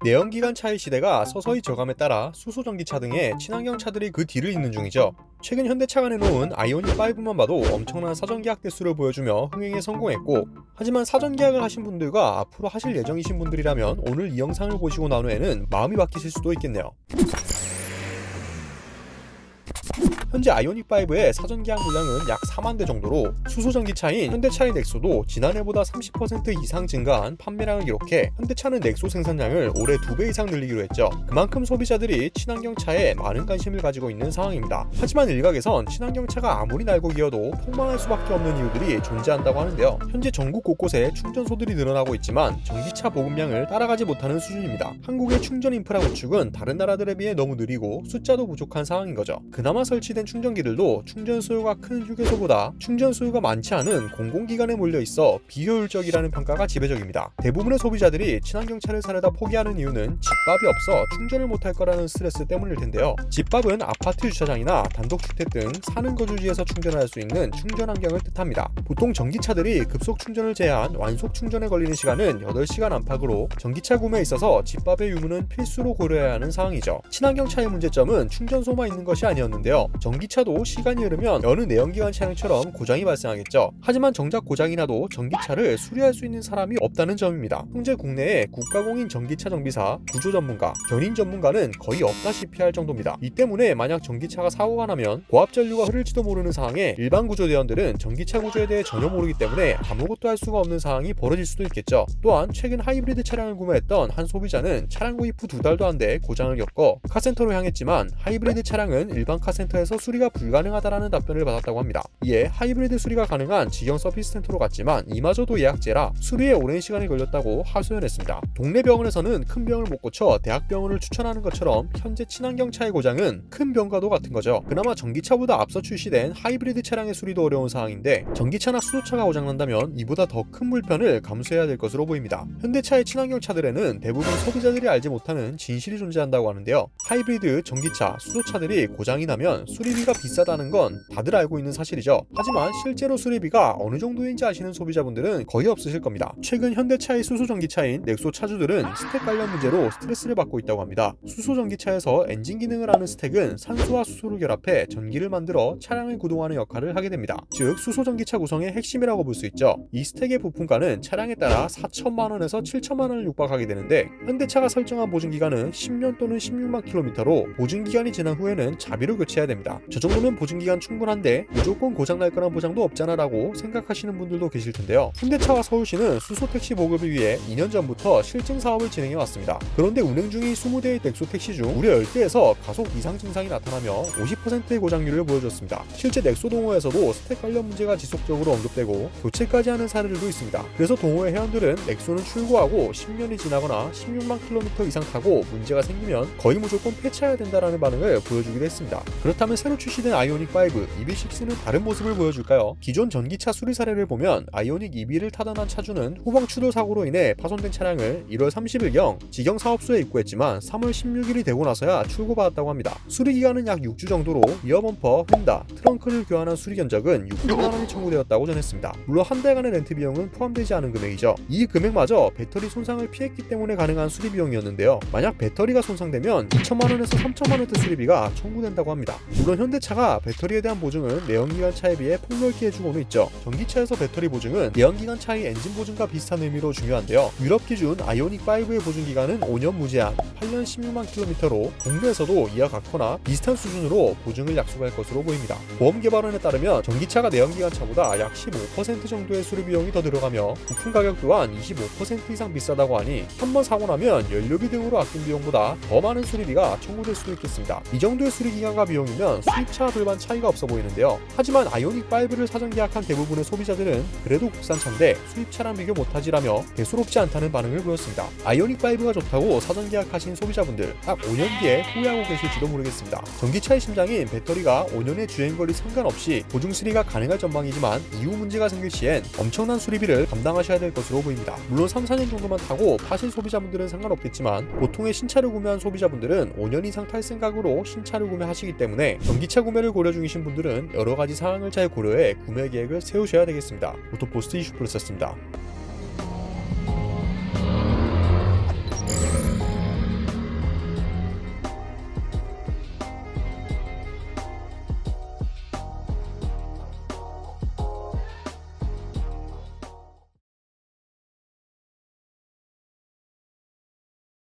내연기관 차의 시대가 서서히 저감에 따라 수소전기차 등의 친환경 차들이 그 뒤를 잇는 중이죠. 최근 현대차가 내놓은 아이오닉5만 봐도 엄청난 사전 계약 대수를 보여주며 흥행에 성공했고, 하지만 사전 계약을 하신 분들과 앞으로 하실 예정이신 분들이라면 오늘 이 영상을 보시고 난 후에는 마음이 바뀌실 수도 있겠네요. 현재 아이오닉5의 사전 계약 물량은 약 4만 대 정도로 수소전기차인 현대차의 넥소도 지난해보다 30% 이상 증가한 판매량을 기록해 현대차는 넥소 생산량을 올해 2배 이상 늘리기로 했죠. 그만큼 소비자들이 친환경차에 많은 관심을 가지고 있는 상황입니다. 하지만 일각에선 친환경차가 아무리 날고 기어도 폭망할 수밖에 없는 이유들이 존재한다고 하는데요. 현재 전국 곳곳에 충전소들이 늘어나고 있지만 전기차 보급량을 따라가지 못하는 수준입니다. 한국의 충전 인프라 구축은 다른 나라들에 비해 너무 느리고 숫자도 부족한 상황인 거죠. 그나마 설치된 충전기들도 충전 수요가 큰 휴게소보다 충전 수요가 많지 않은 공공기관에 몰려있어 비효율적이라는 평가가 지배적입니다. 대부분의 소비자들이 친환경차를 사려다 포기하는 이유는 집밥이 없어 충전을 못할 거라는 스트레스 때문일 텐데요. 집밥은 아파트 주차장이나 단독주택 등 사는 거주지에서 충전을 할 수 있는 충전 환경을 뜻합니다. 보통 전기차들이 급속 충전을 제한 완속 충전에 걸리는 시간은 8시간 안팎으로 전기차 구매에 있어서 집밥의 유무는 필수로 고려해야 하는 상황이죠. 친환경차의 문제점은 충전소만 있는 것이 아니었는데요. 전기차도 시간이 흐르면 여느 내연기관 차량처럼 고장이 발생하겠죠. 하지만 정작 고장이 나도 전기차를 수리할 수 있는 사람이 없다는 점입니다. 현재 국내에 국가공인 전기차 정비사, 구조 전문가, 견인 전문가는 거의 없다시피 할 정도입니다. 이 때문에 만약 전기차가 사고가 나면 고압 전류가 흐를지도 모르는 상황에 일반 구조대원들은 전기차 구조에 대해 전혀 모르기 때문에 아무것도 할 수가 없는 상황이 벌어질 수도 있겠죠. 또한 최근 하이브리드 차량을 구매했던 한 소비자는 차량 구입 후 2달도 안 돼 고장을 겪어 카센터로 향했지만 하이브리드 차량은 일반 카센터에서 수리가 불가능하다라는 답변을 받았다고 합니다. 이에 하이브리드 수리가 가능한 직영 서비스 센터로 갔지만 이마저도 예약제라 수리에 오랜 시간이 걸렸다고 하소연했습니다. 동네 병원에서는 큰 병을 못 고쳐 대학병원을 추천하는 것처럼 현재 친환경차의 고장은 큰 병과도 같은 거죠. 그나마 전기차보다 앞서 출시된 하이브리드 차량의 수리도 어려운 상황인데 전기차나 수소차가 고장난다면 이보다 더 큰 불편을 감수해야 될 것으로 보입니다. 현대차의 친환경차들에는 대부분 소비자들이 알지 못하는 진실이 존재한다고 하는데요. 하이브리드, 전기차, 수소차들이 고장이 나면 수리비가 비싸다는 건 다들 알고 있는 사실이죠. 하지만 실제로 수리비가 어느 정도인지 아시는 소비자분들은 거의 없으실 겁니다. 최근 현대차의 수소전기차인 넥소 차주들은 스택 관련 문제로 스트레스를 받고 있다고 합니다. 수소전기차에서 엔진 기능을 하는 스택은 산소와 수소를 결합해 전기를 만들어 차량을 구동하는 역할을 하게 됩니다. 즉 수소전기차 구성의 핵심이라고 볼 수 있죠. 이 스택의 부품가는 차량에 따라 4천만 원에서 7천만 원을 육박하게 되는데 현대차가 설정한 보증기간은 10년 또는 16만 킬로미터로 보증기간이 지난 후에는 자비로 교체해야 됩니다. 저 정도면 보증기간 충분한데 무조건 고장날 거란 보장도 없잖아 라고 생각하시는 분들도 계실 텐데요. 현대차와 서울시는 수소택시 보급을 위해 2년 전부터 실증 사업을 진행해 왔습니다. 그런데 운행 중인 20대의 넥소 택시 중 무려 10대에서 가속 이상 증상이 나타나며 50%의 고장률을 보여줬습니다. 실제 넥소 동호회에서도 스택 관련 문제가 지속적으로 언급되고 교체까지 하는 사례들도 있습니다. 그래서 동호회 회원들은 넥소는 출고하고 10년이 지나거나 16만 킬로미터 이상 타고 문제가 생기면 거의 무조건 폐차해야 된다라는 반응을 보여주기도 했습니다. 그렇다면 새로 출시된 아이오닉5 EV6는 다른 모습을 보여줄까요? 기존 전기차 수리 사례를 보면 아이오닉 EV를 타던 한 차주는 후방 추돌 사고로 인해 파손된 차량을 1월 30일경 직영 사업소에 입고했지만 3월 16일이 되고 나서야 출고받았다고 합니다. 수리 기간은 약 6주 정도로 리어 범퍼, 휀다, 트렁크를 교환한 수리 견적은 600만 원이 청구되었다고 전했습니다. 물론 한 달간의 렌트 비용은 포함되지 않은 금액이죠. 이 금액마저 배터리 손상을 피했기 때문에 가능한 수리 비용이었는데요. 만약 배터리가 손상되면 2천만 원에서 3천만 원대 수리비가 청구된다고 합니다. 물론 현대차가 배터리에 대한 보증은 내연기관 차에 비해 폭넓게 해주고는 있죠. 전기차에서 배터리 보증은 내연기관 차의 엔진 보증과 비슷한 의미로 중요한데요. 유럽 기준 아이오닉5의 보증기간은 5년 무제한, 8년 16만 킬로미터로 국내에서도 이와 같거나 비슷한 수준으로 보증을 약속할 것으로 보입니다. 보험개발원에 따르면 전기차가 내연기관 차보다 약 15% 정도의 수리 비용이 더 들어가며 부품 가격 또한 25% 이상 비싸다고 하니 한 번 사고 나면 연료비 등으로 아낀 비용보다 더 많은 수리비가 청구될 수도 있겠습니다. 이 정도의 수리 기간과 비용이면 수입차와 별반 차이가 없어 보이는데요. 하지만 아이오닉5를 사전 계약한 대부분의 소비자들은 그래도 국산차인데 수입차랑 비교 못하지라며 대수롭지 않다는 반응을 보였습니다. 아이오닉5가 좋다고 사전 계약하신 소비자분들 딱 5년 뒤에 후회하고 계실지도 모르겠습니다. 전기차의 심장인 배터리가 5년의 주행거리 상관없이 보증 수리가 가능할 전망이지만 이후 문제가 생길 시엔 엄청난 수리비를 감당하셔야 될 것으로 보입니다. 물론 3, 4년 정도만 타고 파실 소비자분들은 상관없겠지만 보통의 신차를 구매한 소비자분들은 5년 이상 탈 생각으로 신차를 구매하시기 때문에 전기차 구매를 고려 중이신 분들은 여러가지 상황을 잘 고려해 구매 계획을 세우셔야 되겠습니다. 오토포스트 이슈플러스였습니다.